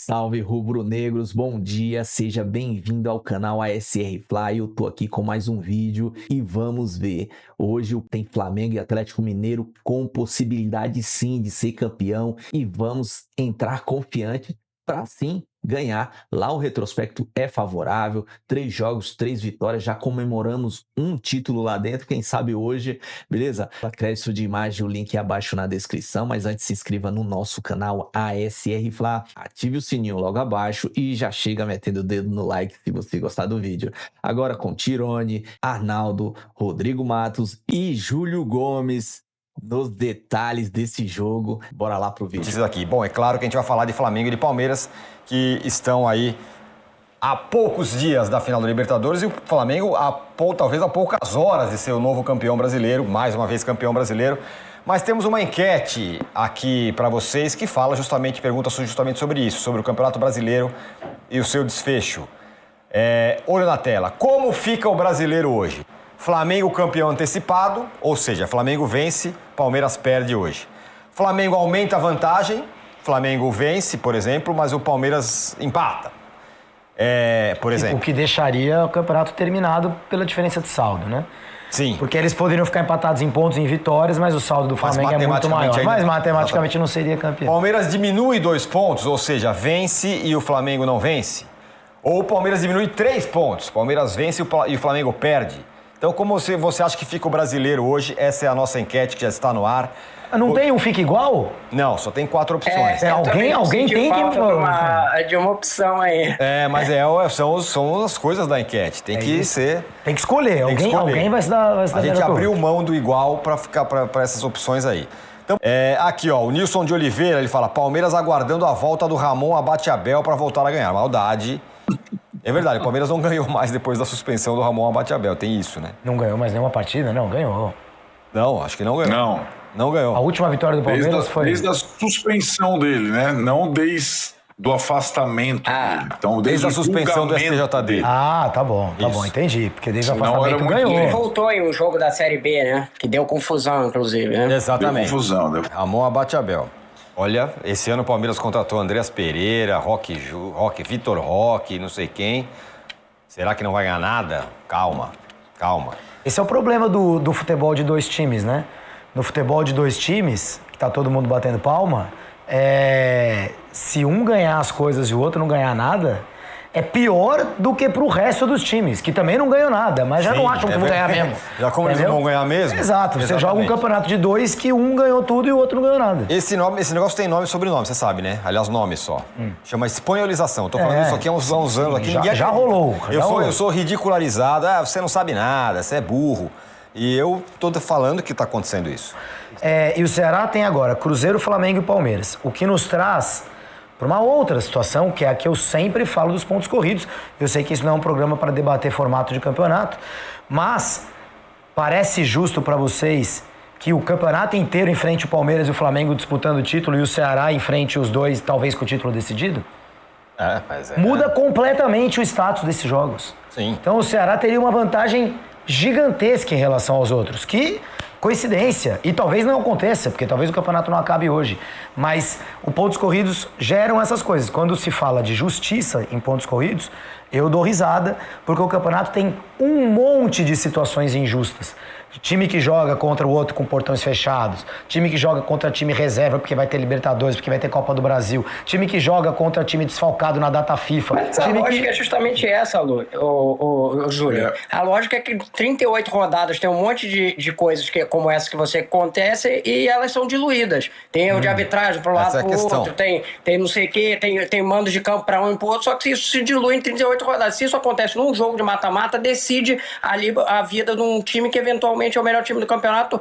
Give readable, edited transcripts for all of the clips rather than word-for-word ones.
Salve rubro-negros, bom dia, seja bem-vindo ao canal ASR Fly. Eu tô aqui com mais um vídeo e vamos ver. Hoje tem Flamengo e Atlético Mineiro com possibilidade sim de ser campeão e vamos entrar confiante para sim ganhar. Lá o retrospecto é favorável, 3 jogos, 3 vitórias, já comemoramos um título lá dentro, quem sabe hoje, beleza? Crédito de imagem, o link é abaixo na descrição, mas antes se inscreva no nosso canal ASR Fla, ative o sininho logo abaixo e já chega metendo o dedo no like se você gostar do vídeo. Agora com Tirone, Arnaldo, Rodrigo Matos e Júlio Gomes nos detalhes desse jogo. Bora lá pro vídeo. Isso aqui. Bom, é claro que a gente vai falar de Flamengo e de Palmeiras, que estão aí há poucos dias da final da Libertadores, e o Flamengo talvez há poucas horas de ser o novo campeão brasileiro, mais uma vez campeão brasileiro. Mas temos uma enquete aqui para vocês que pergunta justamente sobre isso, sobre o Campeonato Brasileiro e o seu desfecho. Olho na tela. Como fica o brasileiro hoje? Flamengo campeão antecipado, ou seja, Flamengo vence, Palmeiras perde hoje. Flamengo aumenta a vantagem, Flamengo vence, por exemplo, mas o Palmeiras empata, por exemplo. O que deixaria o campeonato terminado pela diferença de saldo, né? Sim. Porque eles poderiam ficar empatados em pontos, em vitórias, mas o saldo do Flamengo é muito maior. Mas matematicamente não seria campeão. Palmeiras diminui 2 pontos, ou seja, vence e o Flamengo não vence. Ou o Palmeiras diminui 3 pontos, Palmeiras vence e o Flamengo perde. Então, como você acha que fica o brasileiro hoje? Essa é a nossa enquete que já está no ar. Não tem um fica igual? Não, só tem 4 opções. Alguém tem que... de uma opção aí. Mas são as coisas da enquete. Tem que ser... Tem que escolher. Alguém vai se dar a gente abriu mão do igual para ficar para essas opções aí. Então, aqui, ó, o Nilson de Oliveira, ele fala: Palmeiras aguardando a volta do Ramon Abate Abel para voltar a ganhar. Maldade. É verdade, o Palmeiras não ganhou mais depois da suspensão do Ramon Abate Abel, tem isso, né? Não ganhou mais nenhuma partida? Não, ganhou. Não, acho que não ganhou. Não ganhou. A última vitória do Palmeiras foi... Desde a suspensão dele, né? Não desde do afastamento dele. Então, desde a suspensão do STJD. Tá bom, entendi. Porque desde o afastamento ganhou. Ele voltou em um jogo da Série B, né? Que deu confusão, inclusive, né? Exatamente. Deu confusão. Ramon Abate Abel. Olha, esse ano o Palmeiras contratou Andreas Pereira, Vitor Roque, não sei quem. Será que não vai ganhar nada? Calma. Esse é o problema do futebol de 2 times, né? No futebol de 2 times, que tá todo mundo batendo palma, se um ganhar as coisas e o outro não ganhar nada, é pior do que pro resto dos times, que também não ganham nada, mas já não acham que vão ganhar mesmo. Já como eles não vão ganhar mesmo? Exato, você joga um campeonato de 2 que um ganhou tudo e o outro não ganhou nada. Esse negócio tem nome e sobrenome, você sabe, né? Aliás, nome só. Chama espanholização. Tô falando isso aqui há uns anos aqui. Já rolou. Eu sou ridicularizado. Você não sabe nada, você é burro. E eu tô falando que tá acontecendo isso. E o Ceará tem agora Cruzeiro, Flamengo e Palmeiras. O que nos traz para uma outra situação, que é a que eu sempre falo dos pontos corridos. Eu sei que isso não é um programa para debater formato de campeonato, mas parece justo para vocês que o campeonato inteiro enfrente o Palmeiras e o Flamengo disputando o título e o Ceará enfrente os dois, talvez com o título decidido? Muda completamente o status desses jogos. Sim. Então o Ceará teria uma vantagem gigantesca em relação aos outros, que... coincidência, e talvez não aconteça, porque talvez o campeonato não acabe hoje, mas os pontos corridos geram essas coisas. Quando se fala de justiça em pontos corridos, eu dou risada, porque o campeonato tem um monte de situações injustas. Time que joga contra o outro com portões fechados, time que joga contra time reserva porque vai ter Libertadores, porque vai ter Copa do Brasil, time que joga contra time desfalcado na data FIFA. Mas a lógica é justamente essa, Júlio. A lógica é que 38 rodadas tem um monte de coisas como essa que você acontece e elas são diluídas. Tem erro de arbitragem para um lado para o outro, tem não sei o quê, tem mandos de campo para um e para o outro, só que isso se dilui em 38 rodadas. Se isso acontece num jogo de mata-mata, decide ali a vida de um time que eventualmente é o melhor time do campeonato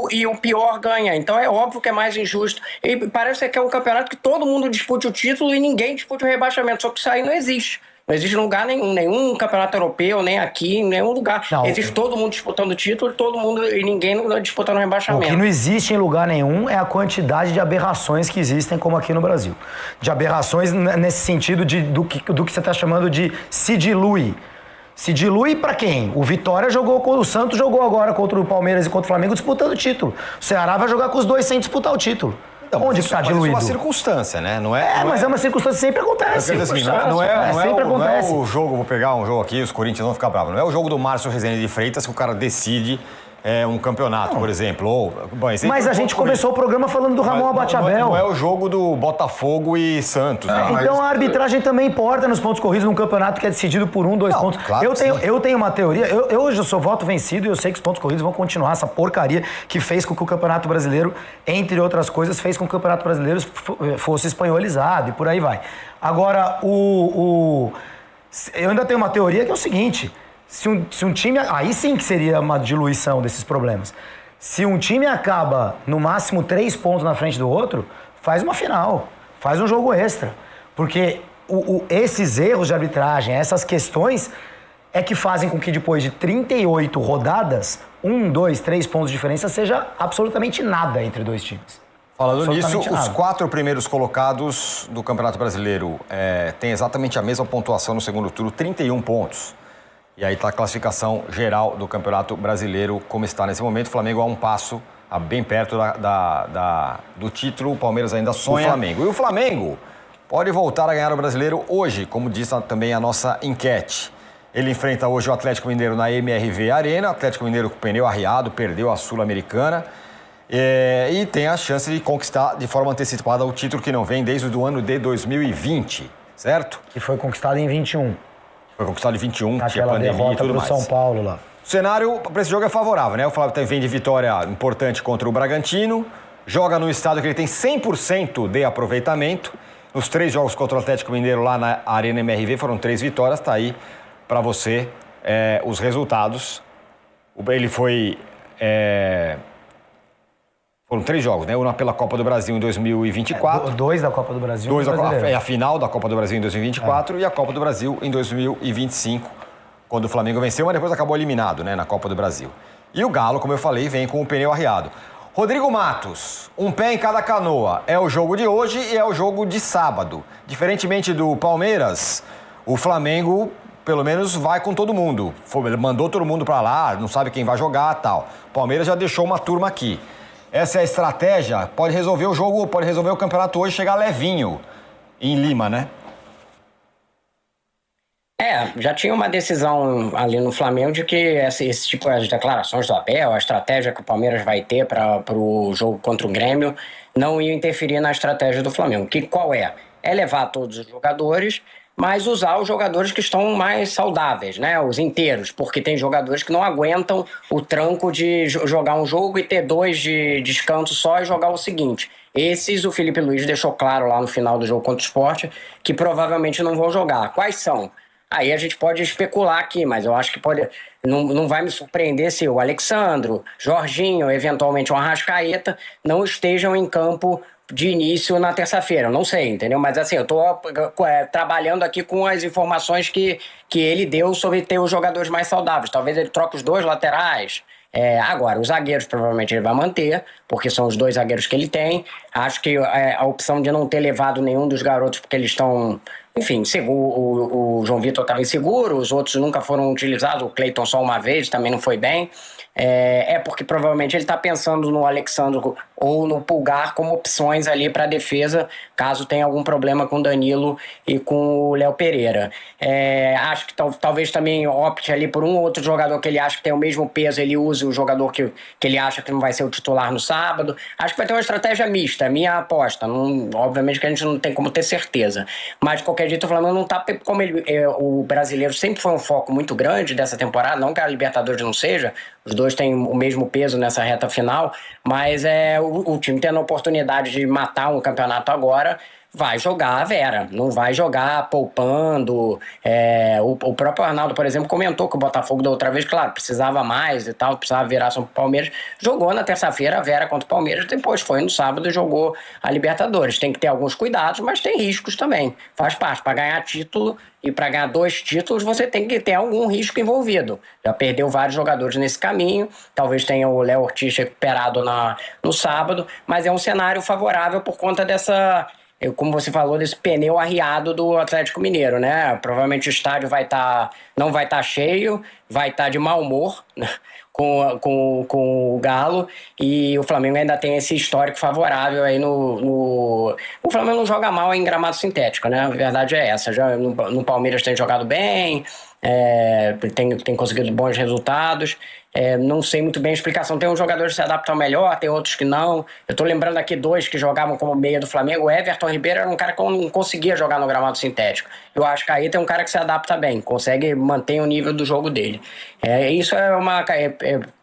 e o pior ganha. Então é óbvio que é mais injusto. E parece que é um campeonato que todo mundo dispute o título e ninguém dispute o rebaixamento. Só que isso aí não existe. Não existe lugar nenhum campeonato europeu, nem aqui, em nenhum lugar. Não, existe todo mundo disputando o título, e ninguém disputando o rebaixamento. O que não existe em lugar nenhum é a quantidade de aberrações que existem, como aqui no Brasil. De aberrações nesse sentido do que você está chamando de se dilui. Se dilui pra quem? O Vitória o Santos jogou agora contra o Palmeiras e contra o Flamengo disputando o título. O Ceará vai jogar com os dois sem disputar o título. Onde que tá diluído? Isso é uma circunstância, né? Não é, Mas é uma circunstância que sempre acontece. Não é acontece. o jogo, vou pegar um jogo aqui, os Corinthians vão ficar bravos. Não é o jogo do Márcio Rezende de Freitas que o cara decide um campeonato, por exemplo. Mas a gente começou o programa falando do Ramon Abateabel. Não é o jogo do Botafogo e Santos. Então a arbitragem também importa nos pontos corridos num campeonato que é decidido por 1, 2 pontos. Claro eu tenho uma teoria, eu hoje sou voto vencido e eu sei que os pontos corridos vão continuar essa porcaria que fez com que o Campeonato Brasileiro, entre outras coisas, fez com que o Campeonato Brasileiro fosse espanholizado e por aí vai. Agora, eu ainda tenho uma teoria que é o seguinte: se um time... Aí sim que seria uma diluição desses problemas. Se um time acaba, no máximo, 3 pontos na frente do outro, faz uma final, faz um jogo extra. Porque esses erros de arbitragem, essas questões, é que fazem com que depois de 38 rodadas, 1, 2, 3 pontos de diferença seja absolutamente nada entre dois times. Falando nisso, os 4 primeiros colocados do Campeonato Brasileiro têm exatamente a mesma pontuação no segundo turno, 31 pontos. E aí está a classificação geral do Campeonato Brasileiro, como está nesse momento. O Flamengo a um passo, bem perto do título. O Palmeiras ainda sonha. O Flamengo. E o Flamengo pode voltar a ganhar o Brasileiro hoje, como diz também a nossa enquete. Ele enfrenta hoje o Atlético Mineiro na MRV Arena. O Atlético Mineiro com pneu arriado, perdeu a Sul-Americana. E tem a chance de conquistar de forma antecipada o título que não vem desde o ano de 2020, certo? Que foi conquistado em 21. Foi conquistado em 21, tinha pandemia e tudo mais. São Paulo lá. O cenário para esse jogo é favorável, né? O Flamengo vem de vitória importante contra o Bragantino, joga no estádio que ele tem 100% de aproveitamento. Nos 3 jogos contra o Atlético Mineiro lá na Arena MRV foram 3 vitórias, tá aí para você os resultados. Ele foi... Foram 3 jogos, né? Um pela Copa do Brasil em 2024. 2 da Copa do Brasil. 2 a final da Copa do Brasil em 2024 e a Copa do Brasil em 2025, quando o Flamengo venceu, mas depois acabou eliminado, né, na Copa do Brasil. E o Galo, como eu falei, vem com o pneu arriado. Rodrigo Matos, um pé em cada canoa. É o jogo de hoje e é o jogo de sábado. Diferentemente do Palmeiras, o Flamengo, pelo menos, vai com todo mundo. Ele mandou todo mundo para lá, não sabe quem vai jogar e tal. O Palmeiras já deixou uma turma aqui. Essa é a estratégia, pode resolver o jogo, pode resolver o campeonato hoje, chegar levinho em Lima, né? Já tinha uma decisão ali no Flamengo de que esse tipo de declarações do Abel, a estratégia que o Palmeiras vai ter para o jogo contra o Grêmio, não ia interferir na estratégia do Flamengo. Qual é? É levar todos os jogadores, mas usar os jogadores que estão mais saudáveis, né? Os inteiros, porque tem jogadores que não aguentam o tranco de jogar um jogo e ter 2 de descanso só e jogar o seguinte. Esses o Felipe Luiz deixou claro lá no final do jogo contra o Sport que provavelmente não vão jogar. Quais são? Aí a gente pode especular aqui, mas eu acho que não vai me surpreender se o Alexandro, Jorginho, eventualmente o Arrascaeta não estejam em campo de início na terça-feira, eu não sei, entendeu? Mas assim, eu tô trabalhando aqui com as informações que ele deu sobre ter os jogadores mais saudáveis. Talvez ele troque os 2 laterais. Agora, os zagueiros provavelmente ele vai manter, porque são os 2 zagueiros que ele tem. Acho que a opção de não ter levado nenhum dos garotos porque eles estão... Enfim, o João Vitor estava inseguro, os outros nunca foram utilizados, o Cleiton só uma vez, também não foi bem. Porque provavelmente ele está pensando no Alexandro ou no Pulgar como opções ali para a defesa, caso tenha algum problema com o Danilo e com o Léo Pereira. Acho que talvez também opte ali por um outro jogador que ele acha que tem o mesmo peso, ele use o jogador que ele acha que não vai ser o titular no sábado. Acho que vai ter uma estratégia mista, minha aposta. Obviamente que a gente não tem como ter certeza, mas de qualquer jeito o Flamengo não está como o brasileiro sempre foi um foco muito grande dessa temporada, não que a Libertadores não seja, os 2 têm o mesmo peso nessa reta final, mas o time tendo a oportunidade de matar um campeonato agora, vai jogar a Vera, não vai jogar poupando. O próprio Arnaldo, por exemplo, comentou que o Botafogo da outra vez, claro, precisava mais e tal, precisava virar sobre o Palmeiras. Jogou na terça-feira a Vera contra o Palmeiras, depois foi no sábado e jogou a Libertadores. Tem que ter alguns cuidados, mas tem riscos também. Faz parte. Para ganhar título e para ganhar 2 títulos, você tem que ter algum risco envolvido. Já perdeu vários jogadores nesse caminho, talvez tenha o Léo Ortiz recuperado no sábado, mas é um cenário favorável por conta dessa... Como você falou, desse pneu arriado do Atlético Mineiro, né? Provavelmente o estádio não vai estar cheio, vai estar de mau humor, né? com o Galo, e o Flamengo ainda tem esse histórico favorável aí O Flamengo não joga mal em gramado sintético, né? A verdade é essa. Já no Palmeiras tem jogado bem, tem conseguido bons resultados. Não sei muito bem a explicação. Tem uns jogadores que se adaptam melhor, tem outros que não. Eu tô lembrando aqui 2 que jogavam como meia do Flamengo. O Everton Ribeiro era um cara que não conseguia jogar no gramado sintético. E o Arrascaeta é um cara que se adapta bem, consegue manter o nível do jogo dele. Isso é uma...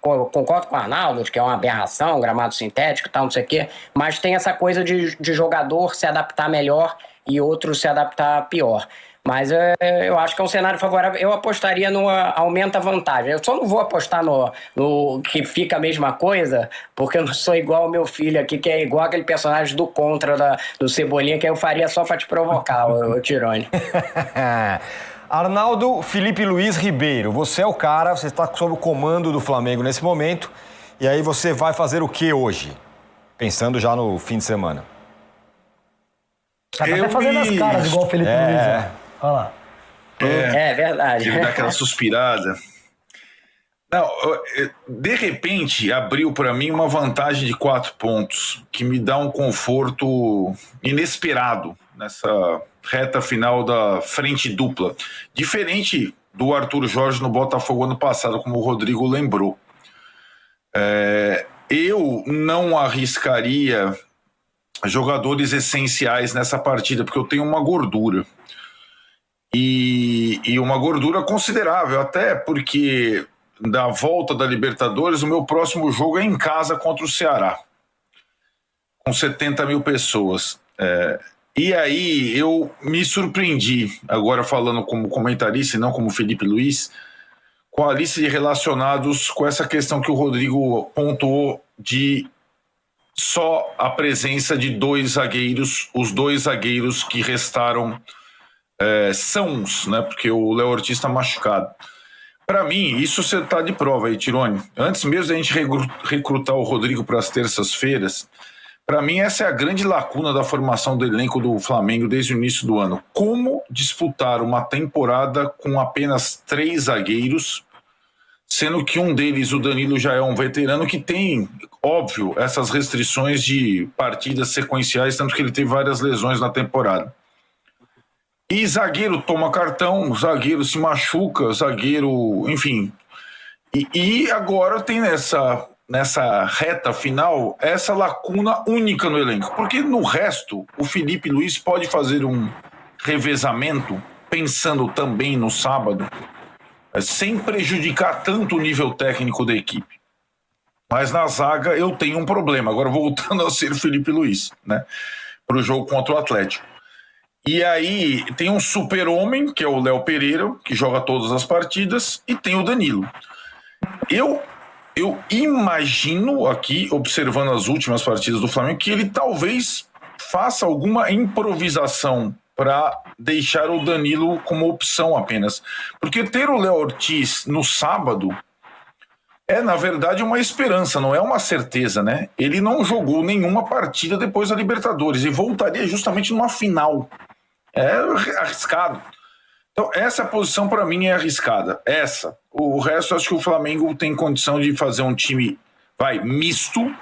concordo com o Arnaldo, que é uma aberração, gramado sintético e tal, não sei o quê. Mas tem essa coisa de jogador se adaptar melhor e outro se adaptar pior. Mas eu acho que é um cenário favorável. Eu apostaria no aumenta a vantagem. Eu só não vou apostar no que fica a mesma coisa, porque eu não sou igual ao meu filho aqui, que é igual aquele personagem do Contra, do Cebolinha, que eu faria só pra te provocar, o Tirone. Arnaldo Felipe Luiz Ribeiro, você é o cara, você está sob o comando do Flamengo nesse momento, e aí você vai fazer o que hoje? Pensando já no fim de semana. Tá até fazendo as caras igual o Felipe Luiz, né? Olha lá. É verdade. Ele dá aquela suspirada. Não, de repente, abriu para mim uma vantagem de 4 pontos, que me dá um conforto inesperado nessa reta final da frente dupla. Diferente do Arthur Jorge no Botafogo ano passado, como o Rodrigo lembrou. Eu não arriscaria jogadores essenciais nessa partida, porque eu tenho uma gordura. E uma gordura considerável, até porque da volta da Libertadores, o meu próximo jogo é em casa contra o Ceará, com 70 mil pessoas. E aí eu me surpreendi, agora falando como comentarista e não como Felipe Luiz, com a lista de relacionados com essa questão que o Rodrigo pontuou de só a presença de 2 zagueiros, os 2 zagueiros que restaram sãos, né? Porque o Léo Ortiz está machucado. Para mim, isso você está de prova aí, Tirone. Antes mesmo da gente recrutar o Rodrigo para as terças-feiras, para mim essa é a grande lacuna da formação do elenco do Flamengo desde o início do ano. Como disputar uma temporada com apenas 3 zagueiros, sendo que um deles, o Danilo, já é um veterano que tem, óbvio, essas restrições de partidas sequenciais, tanto que ele teve várias lesões na temporada. E zagueiro toma cartão, zagueiro se machuca, zagueiro, enfim. E agora tem nessa reta final essa lacuna única no elenco. Porque no resto, o Felipe Luiz pode fazer um revezamento, pensando também no sábado, sem prejudicar tanto o nível técnico da equipe. Mas na zaga eu tenho um problema. Agora voltando a ser Felipe Luiz, né? Para o jogo contra o Atlético. E aí tem um super-homem, que é o Léo Pereira, que joga todas as partidas, e tem o Danilo. Eu imagino aqui, observando as últimas partidas do Flamengo, que ele talvez faça alguma improvisação para deixar o Danilo como opção apenas. Porque ter o Léo Ortiz no sábado na verdade, uma esperança, não é uma certeza, né? Ele não jogou nenhuma partida depois da Libertadores e voltaria justamente numa final. É arriscado. Então, essa posição para mim é arriscada. Essa. O resto, acho que o Flamengo tem condição de fazer um time, misto,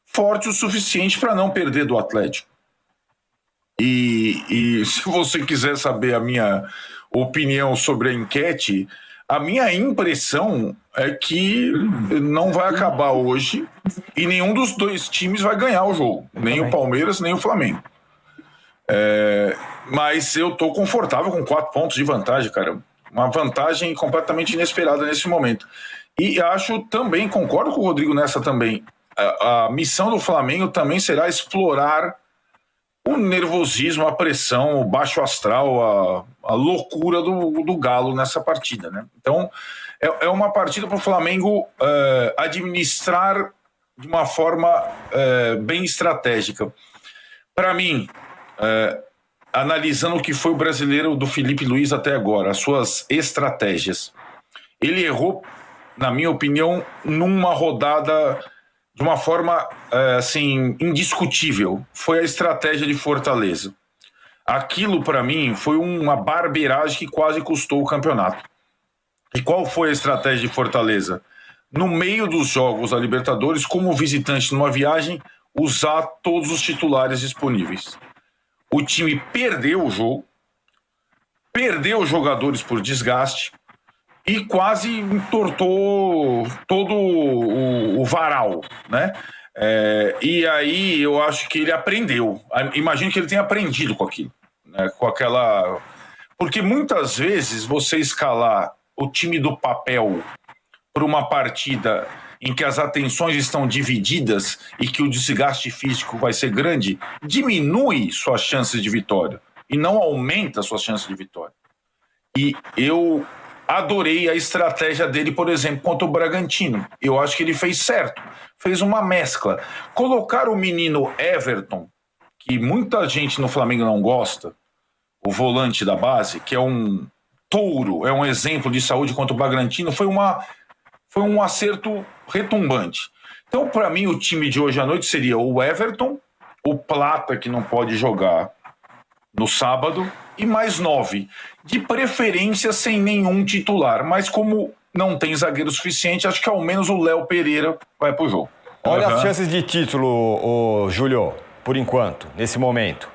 forte o suficiente para não perder do Atlético. E se você quiser saber a minha opinião sobre a enquete, a minha impressão é que não vai acabar hoje e nenhum dos 2 times vai ganhar o jogo. Nem o Palmeiras, nem o Flamengo. Mas eu tô confortável com 4 pontos de vantagem, cara. Uma vantagem completamente inesperada nesse momento. E acho também, concordo com o Rodrigo nessa também, a missão do Flamengo também será explorar o nervosismo, a pressão, o baixo astral, a loucura do Galo nessa partida, né? Então, é uma partida para o Flamengo administrar de uma forma bem estratégica. Para mim, analisando o que foi o brasileiro do Felipe Luiz até agora, as suas estratégias, ele errou, na minha opinião, numa rodada de uma forma assim, indiscutível. Foi a estratégia de Fortaleza. Aquilo, para mim, foi uma barbeiragem que quase custou o campeonato. E qual foi a estratégia de Fortaleza? no meio dos jogos da Libertadores, como visitante numa viagem, usar todos os titulares disponíveis. O time perdeu o jogo, perdeu os jogadores por desgaste e quase entortou todo o varal, né? E aí eu acho que ele aprendeu. Imagino que ele tenha aprendido com aquilo, né? Com aquela... Porque muitas vezes você escalar o time do papel para uma partida em que as atenções estão divididas e que o desgaste físico vai ser grande, diminui suas chances de vitória e não aumenta suas chances de vitória. E eu adorei a estratégia dele, por exemplo, contra o Bragantino. Eu acho que ele fez certo. Fez uma mescla. Colocar o menino Everton, que muita gente no Flamengo não gosta, o volante da base, que é um touro, é um exemplo de saúde contra o Bragantino, foi um acerto retumbante. Então, para mim, o time de hoje à noite seria o Everton, o Plata, que não pode jogar no sábado, e mais 9. De preferência sem nenhum titular. Mas como não tem zagueiro suficiente, acho que ao menos o Léo Pereira vai pro jogo. Olha as chances de título, Júlio, por enquanto, nesse momento.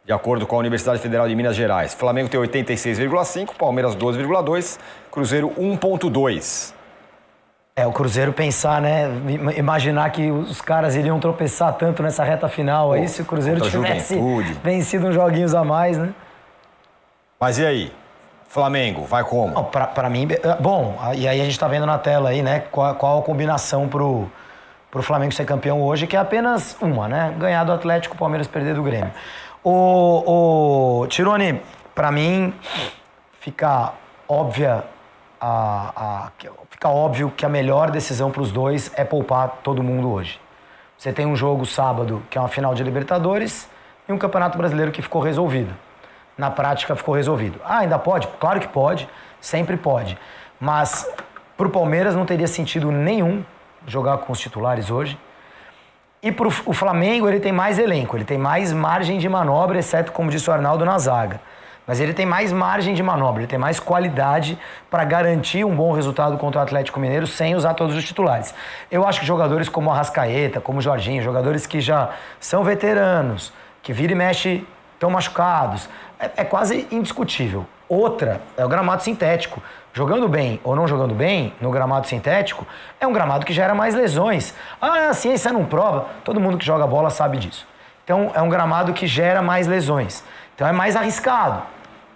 De acordo com a Universidade Federal de Minas Gerais. Flamengo tem 86,5, Palmeiras 12,2, Cruzeiro 1,2. O Cruzeiro pensar, né? Imaginar que os caras iriam tropeçar tanto nessa reta final aí, se o Cruzeiro tivesse vencido uns joguinhos a mais, né? Mas e aí? Flamengo, vai como? Pra mim, bom, e aí a gente tá vendo na tela aí, né? Qual a combinação pro Flamengo ser campeão hoje, que é apenas uma, né? Ganhar do Atlético, o Palmeiras perder do Grêmio. Tironi, pra mim, fica óbvio que a melhor decisão para os dois é poupar todo mundo hoje. Você tem um jogo sábado, que é uma final de Libertadores, e um Campeonato Brasileiro que ficou resolvido. Na prática, ficou resolvido. Ainda pode? Claro que pode, sempre pode. Mas para o Palmeiras não teria sentido nenhum jogar com os titulares hoje. E para o Flamengo, ele tem mais elenco, ele tem mais margem de manobra, exceto, como disse o Arnaldo, na zaga. Mas ele tem mais margem de manobra, ele tem mais qualidade para garantir um bom resultado contra o Atlético Mineiro sem usar todos os titulares. Eu acho que jogadores como o Arrascaeta, como o Jorginho, jogadores que já são veteranos, que vira e mexe estão machucados, é quase indiscutível. Outra é o gramado sintético. Jogando bem ou não jogando bem no gramado sintético, é um gramado que gera mais lesões. A ciência não prova, todo mundo que joga bola sabe disso. Então é um gramado que gera mais lesões. Então é mais arriscado.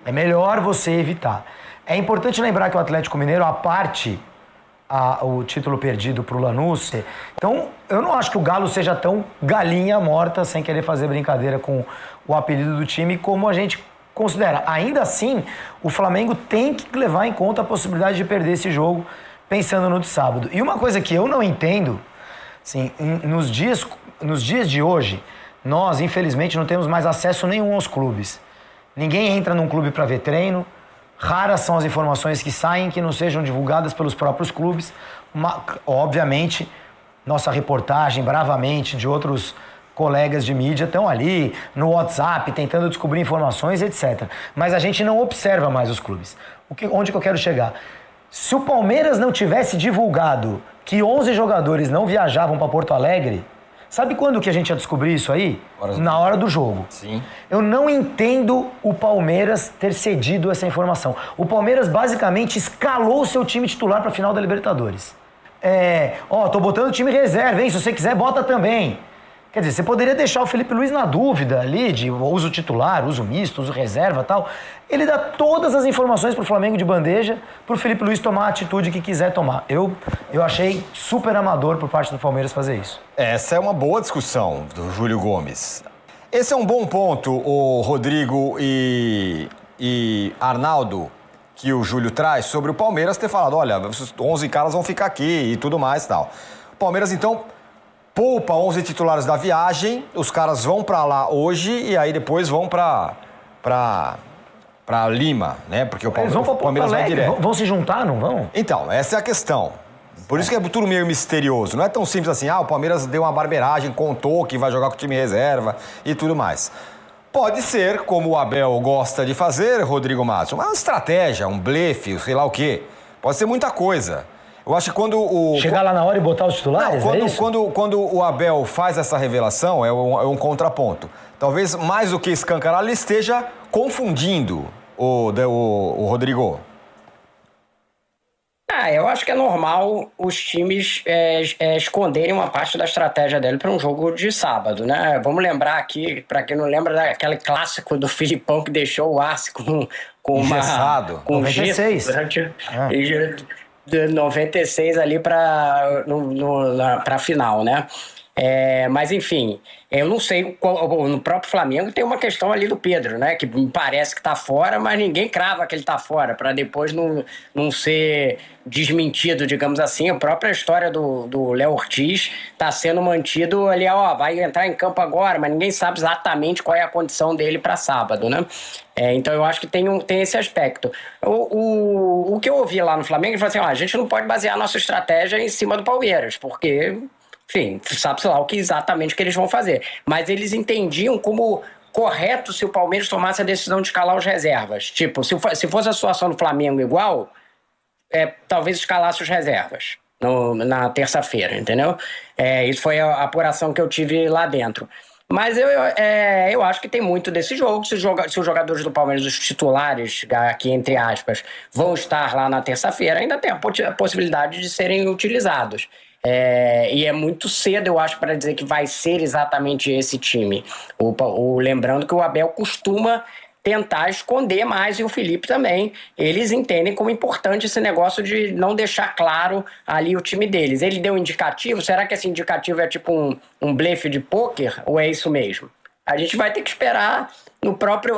É melhor você evitar. É importante lembrar que o Atlético Mineiro, a parte o título perdido para o Lanús, então eu não acho que o Galo seja tão galinha morta, sem querer fazer brincadeira com o apelido do time, como a gente considera. Ainda assim, o Flamengo tem que levar em conta a possibilidade de perder esse jogo, pensando no de sábado. E uma coisa que eu não entendo, assim, nos dias de hoje, nós, infelizmente, não temos mais acesso nenhum aos clubes. Ninguém entra num clube para ver treino. Raras são as informações que saem que não sejam divulgadas pelos próprios clubes. Obviamente, nossa reportagem, bravamente, de outros colegas de mídia estão ali no WhatsApp tentando descobrir informações, etc. Mas a gente não observa mais os clubes. Onde que eu quero chegar? Se o Palmeiras não tivesse divulgado que 11 jogadores não viajavam para Porto Alegre, sabe quando que a gente ia descobrir isso aí? Na hora do jogo. Sim. Eu não entendo o Palmeiras ter cedido essa informação. O Palmeiras basicamente escalou o seu time titular para a final da Libertadores. Tô botando o time reserva, hein? Se você quiser, bota também. Quer dizer, você poderia deixar o Felipe Luiz na dúvida ali de uso titular, uso misto, uso reserva e tal. Ele dá todas as informações pro Flamengo de bandeja, pro Felipe Luiz tomar a atitude que quiser tomar. Eu achei super amador por parte do Palmeiras fazer isso. Essa é uma boa discussão do Júlio Gomes. Esse é um bom ponto, o Rodrigo e Arnaldo, que o Júlio traz sobre o Palmeiras ter falado, olha, os 11 caras vão ficar aqui e tudo mais e tal. O Palmeiras, então, poupa 11 titulares da viagem, os caras vão pra lá hoje e aí depois vão pra Lima, né? Porque o Palmeiras vai direto. Vão se juntar, não vão? Então, essa é a questão. Por isso que é tudo meio misterioso. Não é tão simples assim, o Palmeiras deu uma barbeiragem, contou que vai jogar com o time reserva e tudo mais. Pode ser, como o Abel gosta de fazer, Rodrigo Matos, uma estratégia, um blefe, sei lá o quê. Pode ser muita coisa. Eu acho que quando o... Chegar lá na hora e botar os titulares, quando o Abel faz essa revelação, é um contraponto. Talvez, mais do que escancarar, ele esteja confundindo o Rodrigo. Eu acho que é normal os times esconderem uma parte da estratégia dele para um jogo de sábado, né? Vamos lembrar aqui, para quem não lembra, daquele clássico do Filipão que deixou o Arce com engessado. Com 96. De 96 ali para a final, né? Mas enfim, eu não sei, no próprio Flamengo tem uma questão ali do Pedro, né? Que me parece que tá fora, mas ninguém crava que ele tá fora, para depois não ser desmentido, digamos assim. A própria história do Léo Ortiz tá sendo mantido ali, vai entrar em campo agora, mas ninguém sabe exatamente qual é a condição dele para sábado, né? Então eu acho que tem esse aspecto. O que eu ouvi lá no Flamengo, ele falou assim, a gente não pode basear a nossa estratégia em cima do Palmeiras, porque... Enfim, sabe-se lá exatamente o que eles vão fazer. Mas eles entendiam como correto se o Palmeiras tomasse a decisão de escalar os reservas. Tipo, se fosse a situação do Flamengo igual, talvez escalasse os reservas na terça-feira, entendeu? Isso foi a apuração que eu tive lá dentro. Mas eu acho que tem muito desse jogo. Se os jogadores do Palmeiras, os titulares, aqui entre aspas, vão estar lá na terça-feira, ainda tem a possibilidade de serem utilizados. E é muito cedo, eu acho, para dizer que vai ser exatamente esse time. Lembrando que o Abel costuma tentar esconder mais, e o Felipe também. Eles entendem como importante esse negócio de não deixar claro ali o time deles. Ele deu um indicativo, será que esse indicativo é tipo um blefe de pôquer, ou é isso mesmo? A gente vai ter que esperar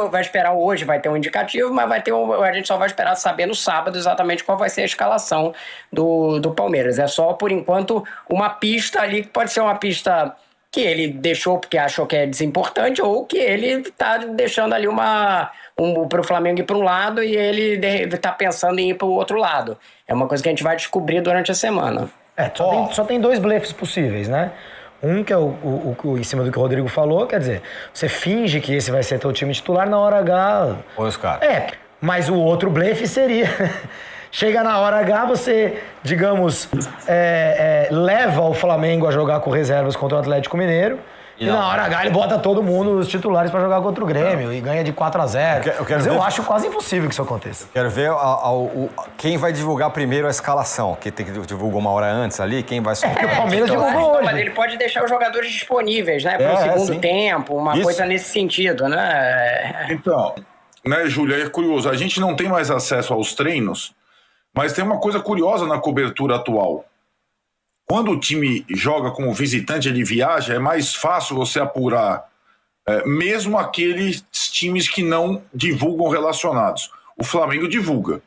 vai esperar hoje, vai ter um indicativo, mas a gente só vai esperar saber no sábado exatamente qual vai ser a escalação do Palmeiras. É só, por enquanto, uma pista ali, que pode ser uma pista que ele deixou porque achou que é desimportante, ou que ele está deixando ali para o Flamengo ir para um lado e ele está pensando em ir para o outro lado. É uma coisa que a gente vai descobrir durante a semana. Só tem 2 blefes possíveis, né? Um que é em cima do que o Rodrigo falou, quer dizer, você finge que esse vai ser teu time titular, na hora H... Os caras. Mas o outro blefe seria... Chega na hora H, você, digamos, leva o Flamengo a jogar com reservas contra o Atlético Mineiro, e na hora H ele bota todo mundo, os titulares, pra jogar contra o Grêmio, e ganha de 4-0. Mas eu acho quase impossível que isso aconteça. Quero ver quem vai divulgar primeiro a escalação, que tem que divulgar uma hora antes ali, quem vai... Porque o Palmeiras divulgou hoje. Mas ele pode deixar os jogadores disponíveis, né, para o segundo tempo, coisa nesse sentido, né? Então, né, Júlia, é curioso, a gente não tem mais acesso aos treinos, mas tem uma coisa curiosa na cobertura atual. Quando o time joga como visitante, ele viaja, é mais fácil você apurar, mesmo aqueles times que não divulgam relacionados. O Flamengo divulga,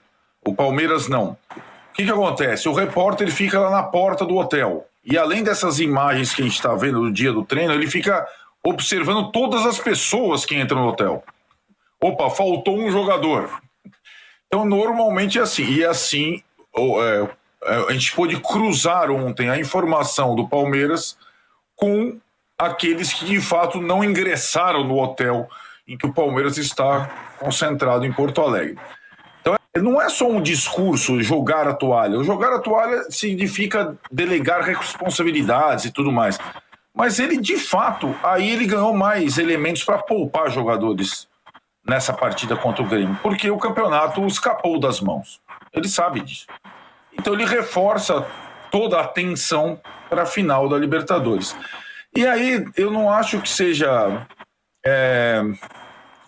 o Palmeiras não. O que acontece? O repórter fica lá na porta do hotel. E além dessas imagens que a gente está vendo no dia do treino, ele fica observando todas as pessoas que entram no hotel. Opa, faltou um jogador. Então, normalmente é assim. E assim... a gente pôde cruzar ontem a informação do Palmeiras com aqueles que de fato não ingressaram no hotel em que o Palmeiras está concentrado em Porto Alegre. Então não é só um discurso jogar a toalha. O jogar a toalha significa delegar responsabilidades e tudo mais. Mas ele de fato, aí ele ganhou mais elementos para poupar jogadores nessa partida contra o Grêmio, porque o campeonato escapou das mãos. Ele sabe disso. Então ele reforça toda a atenção para a final da Libertadores. E aí eu não acho que seja...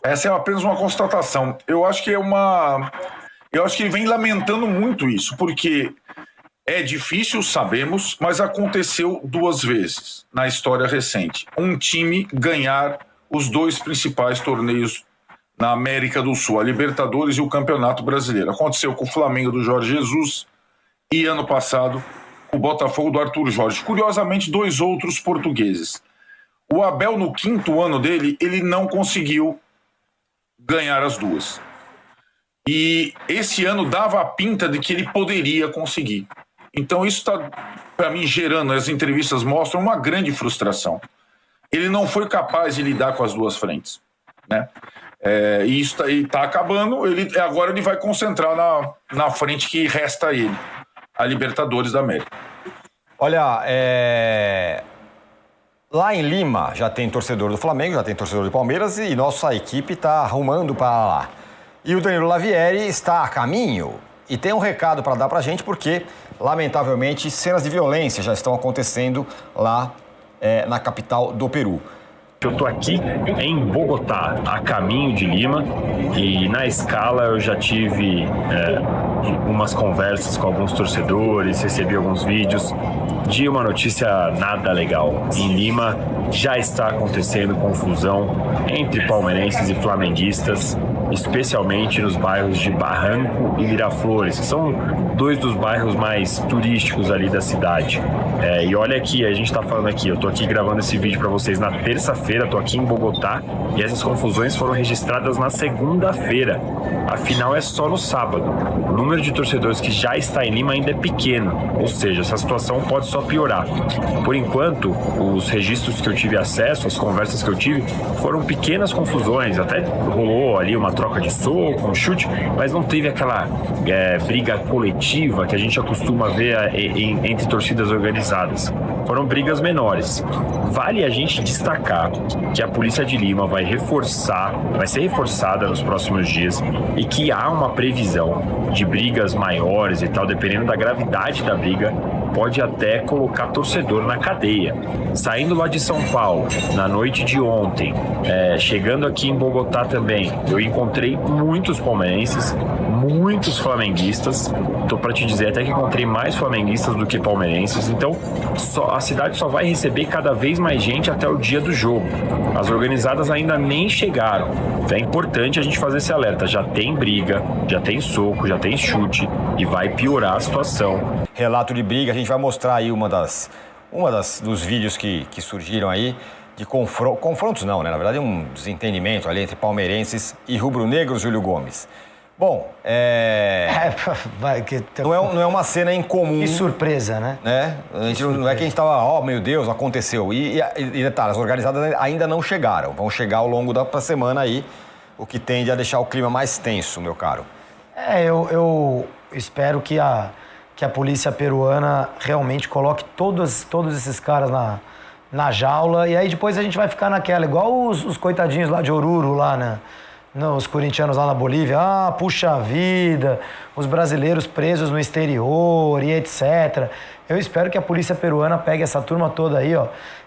essa é apenas uma constatação. Eu acho que ele vem lamentando muito isso, porque é difícil, sabemos, mas aconteceu 2 vezes na história recente. Um time ganhar os 2 principais torneios na América do Sul, a Libertadores e o Campeonato Brasileiro. Aconteceu com o Flamengo do Jorge Jesus, e ano passado, o Botafogo do Arthur Jorge. Curiosamente, 2 outros portugueses. O Abel, no 5º ano dele, ele não conseguiu ganhar as 2. E esse ano dava a pinta de que ele poderia conseguir. Então isso está, para mim, gerando, as entrevistas mostram uma grande frustração. Ele não foi capaz de lidar com as 2 frentes, né? E isso está acabando, agora ele vai concentrar na frente que resta a ele. a Libertadores da América. Olha, lá em Lima já tem torcedor do Flamengo, já tem torcedor do Palmeiras e nossa equipe está arrumando para lá. E o Danilo Lavieri está a caminho e tem um recado para dar para a gente porque, lamentavelmente, cenas de violência já estão acontecendo lá na capital do Peru. Eu estou aqui em Bogotá, a caminho de Lima, e na escala eu já tive umas conversas com alguns torcedores, recebi alguns vídeos de uma notícia nada legal. Em Lima já está acontecendo confusão entre palmeirenses e flamenguistas, especialmente nos bairros de Barranco e Miraflores, que são dois dos bairros mais turísticos ali da cidade. E olha aqui, a gente está falando aqui, eu estou aqui gravando esse vídeo para vocês na terça-feira, estou aqui em Bogotá, e essas confusões foram registradas na segunda-feira. Afinal, é só no sábado. O número de torcedores que já está em Lima ainda é pequeno, ou seja, essa situação pode só piorar. Por enquanto, os registros que eu tive acesso, as conversas que eu tive, foram pequenas confusões, até rolou ali uma troca de soco, um chute, mas não teve aquela briga coletiva que a gente acostuma ver entre torcidas organizadas. Foram brigas menores. Vale a gente destacar que a Polícia de Lima vai ser reforçada nos próximos dias e que há uma previsão de brigas maiores e tal, dependendo da gravidade da briga, pode até colocar torcedor na cadeia. Saindo lá de São Paulo, na noite de ontem, chegando aqui em Bogotá também, eu encontrei muitos palmeirenses, muitos flamenguistas. Tô para te dizer até que encontrei mais flamenguistas do que palmeirenses. Então, a cidade só vai receber cada vez mais gente até o dia do jogo. As organizadas ainda nem chegaram. Então é importante a gente fazer esse alerta. Já tem briga, já tem soco, já tem chute e vai piorar a situação. Relato de briga, a gente vai mostrar aí dos vídeos que surgiram aí de confrontos não, né? Na verdade um desentendimento ali entre palmeirenses e rubro-negros, Júlio Gomes. Bom, não é uma cena incomum. Que surpresa, né? Não é que a gente estava, meu Deus, aconteceu. E detalhe, as organizadas ainda não chegaram. Vão chegar ao longo da semana aí, o que tende a deixar o clima mais tenso, meu caro. Eu espero que a polícia peruana realmente coloque todos esses caras na jaula e aí depois a gente vai ficar naquela, igual os coitadinhos lá de Oruro, lá, né? Os corintianos lá na Bolívia, puxa vida, os brasileiros presos no exterior e etc. Eu espero que a polícia peruana pegue essa turma toda aí,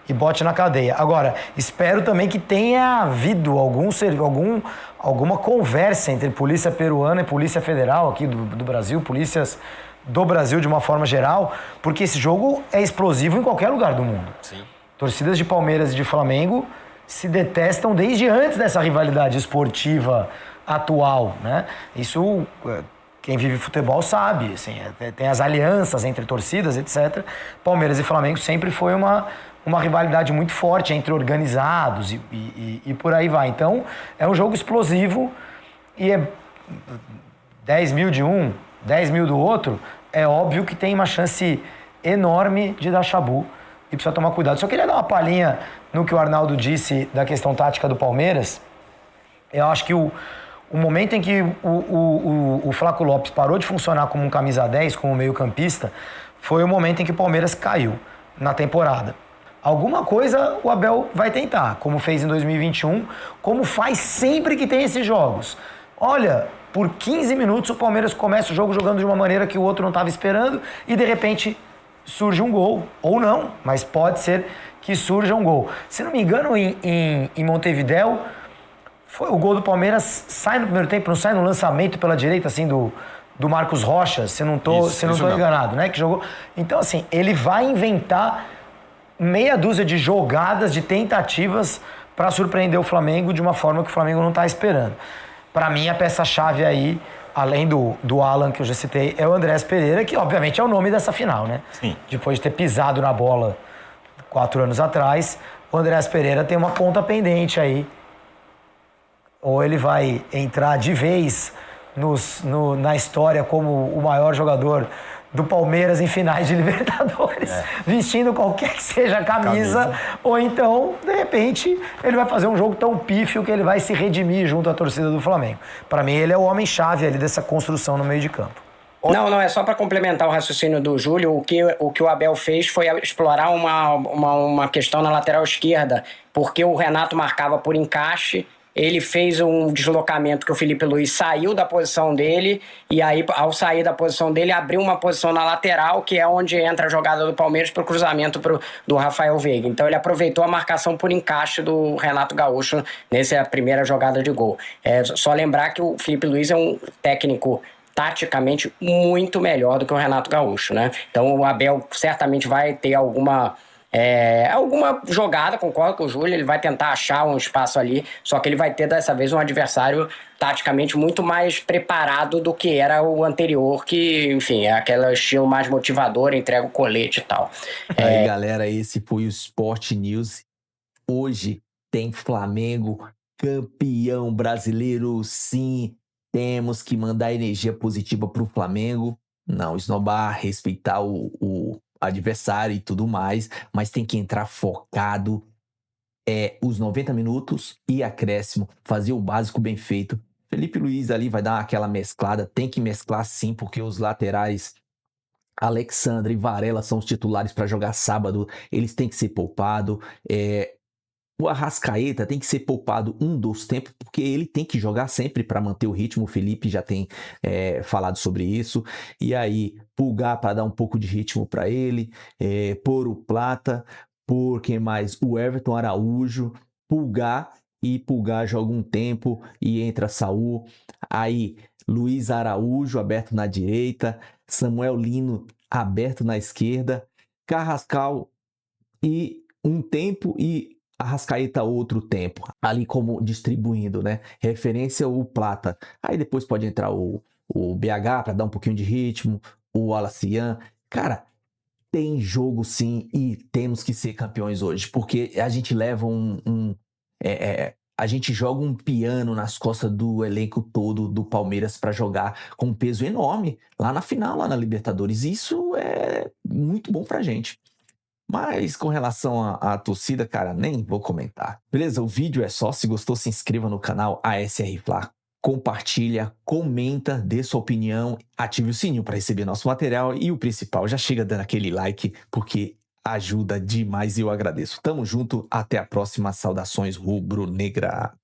e bote na cadeia. Agora, espero também que tenha havido alguma conversa entre polícia peruana e polícia federal aqui do Brasil, polícias do Brasil de uma forma geral, porque esse jogo é explosivo em qualquer lugar do mundo. Sim. Torcidas de Palmeiras e de Flamengo se detestam desde antes dessa rivalidade esportiva atual, né? Isso, quem vive futebol sabe, assim, tem as alianças entre torcidas, etc. Palmeiras e Flamengo sempre foi uma rivalidade muito forte entre organizados e por aí vai. Então, é um jogo explosivo e 10 mil de um, 10 mil do outro, é óbvio que tem uma chance enorme de dar chabu e precisa tomar cuidado. Só queria dar uma palhinha no que o Arnaldo disse da questão tática do Palmeiras. Eu acho que o momento em que o Flaco Lopes parou de funcionar como um camisa 10, como meio-campista, foi o momento em que o Palmeiras caiu na temporada. Alguma coisa o Abel vai tentar, como fez em 2021, como faz sempre que tem esses jogos. Olha, por 15 minutos o Palmeiras começa o jogo jogando de uma maneira que o outro não estava esperando e de repente surge um gol. Ou não, mas pode ser que surja um gol. Se não me engano, em Montevidéu, o gol do Palmeiras sai no primeiro tempo, não sai no lançamento pela direita, assim, do Marcos Rocha, se não tô enganado, né? Que jogou. Então, assim, ele vai inventar meia dúzia de jogadas, de tentativas para surpreender o Flamengo de uma forma que o Flamengo não está esperando. Para mim, a peça-chave aí, além do Alan, que eu já citei, é o Andrés Pereira, que obviamente é o nome dessa final, né? Sim. Depois de ter pisado na bola 4 anos atrás, o Andrés Pereira tem uma conta pendente aí. Ou ele vai entrar de vez na história como o maior jogador do Palmeiras em finais de Libertadores, vestindo qualquer que seja a camisa, ou então, de repente, ele vai fazer um jogo tão pífio que ele vai se redimir junto à torcida do Flamengo. Para mim, ele é o homem-chave ali dessa construção no meio de campo. Não, é só para complementar o raciocínio do Júlio. O que o Abel fez foi explorar uma questão na lateral esquerda, porque o Renato marcava por encaixe. Ele fez um deslocamento que o Felipe Luiz saiu da posição dele, e aí, ao sair da posição dele, abriu uma posição na lateral, que é onde entra a jogada do Palmeiras para o cruzamento do Rafael Veiga. Então ele aproveitou a marcação por encaixe do Renato Gaúcho nessa primeira jogada de gol. É só lembrar que o Felipe Luiz é um técnico taticamente muito melhor do que o Renato Gaúcho, né? Então o Abel certamente vai ter alguma jogada, concordo com o Júlio, ele vai tentar achar um espaço ali, só que ele vai ter dessa vez um adversário taticamente muito mais preparado do que era o anterior, que, enfim, é aquele estilo mais motivador, entrega o colete e tal. Aí, galera, esse foi o Sport News. Hoje tem Flamengo campeão brasileiro, sim. Temos que mandar energia positiva pro Flamengo. Não esnobar, respeitar o adversário e tudo mais, mas tem que entrar focado, os 90 minutos e acréscimo, fazer o básico bem feito. Felipe Luiz ali vai dar aquela mesclada, tem que mesclar sim, porque os laterais Alexandre e Varela são os titulares para jogar sábado, eles têm que ser poupados. O Arrascaeta tem que ser poupado dos tempos, porque ele tem que jogar sempre para manter o ritmo. O Felipe já tem falado sobre isso. E aí, Pulgar para dar um pouco de ritmo para ele, pôr o Plata, por quem mais? O Everton Araújo, Pulgar joga um tempo e entra Saul. Aí, Luiz Araújo aberto na direita, Samuel Lino aberto na esquerda, Carrascal e um tempo e Arrascaeta outro tempo, ali como distribuindo, né? Referência o Plata. Aí depois pode entrar o BH para dar um pouquinho de ritmo, o Alacian. Cara, tem jogo sim e temos que ser campeões hoje, porque a gente leva a gente joga um piano nas costas do elenco todo do Palmeiras para jogar com um peso enorme lá na final, lá na Libertadores. Isso é muito bom pra gente. Mas com relação à torcida, cara, nem vou comentar. Beleza? O vídeo é só. Se gostou, se inscreva no canal ASR Fla. Compartilha, comenta, dê sua opinião, ative o sininho para receber nosso material e o principal, já chega dando aquele like, porque ajuda demais e eu agradeço. Tamo junto, até a próxima. Saudações rubro-negra.